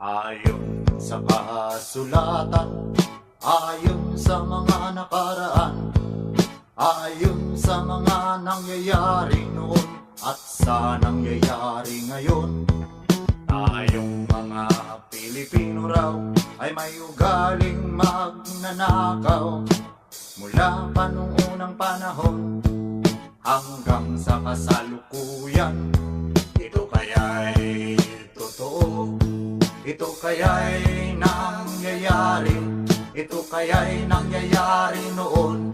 Ayon sa kasulatan, ayon sa mga nakaraan, ayon sa mga nangyayari noon at sa nangyayari ngayon, tayong mga Pilipino raw ay may ugaling magnanakaw. Mula pa nung unang panahon hanggang sa kasalukuyan, ito kaya'y totoo, ito kaya'y nangyayari, ito kaya'y nangyayari noon,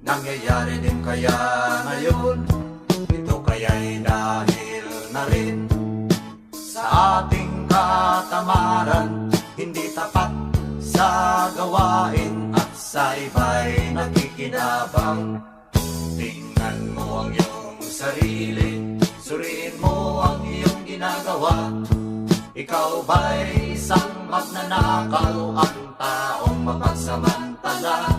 nangyayari din kaya ngayon. Ito kaya'y dahil na rin sa ating katamaran, hindi tapat sa gawain at sa iba'y nakikinabang. Tingnan mo ang iyong sarili, suriin mo ang iyong ginagawa. Ikaw ba'y isang magnanakaw, ang taong mapagsamantala?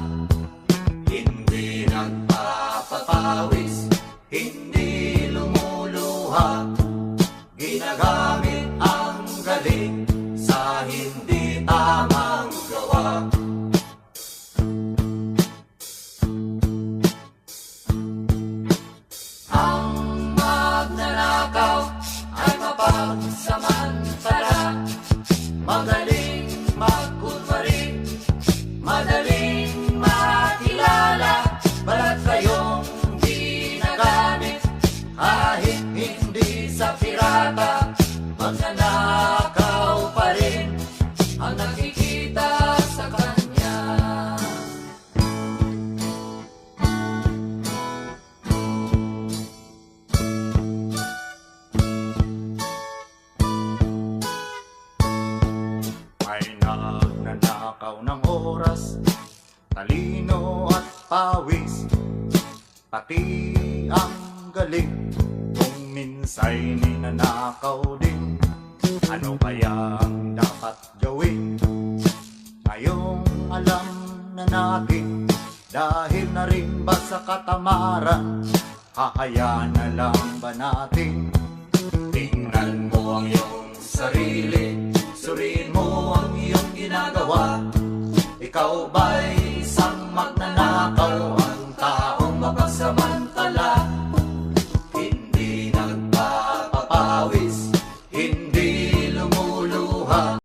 Hindi nagpapapawis, hindi lumuluha, ginagamit ang galing sa hindi tamang gawa. Ang magnanakaw ay mapagsamantala, magaling magkunwari, madaling makilala, balat kayong ginagamit kahit hindi sa pirata. Magnanakaw pa rin ang nakikita sa kanya. May nagnanakaw ng oras, talino at pawis, pati ang galing, kung minsa'y ninanakaw din. Ano kaya ang dapat gawin? Ngayong alam na natin, dahil na rin ba sa katamaran, hahayaan na lang ba natin? Tingnan mo ang iyong sarili, suriin mo ang iyong ginagawa. Ikaw ba'y isang magnanakaw, ang taong mapagsamantala? Hindi nagpapapawis, hindi lumuluha,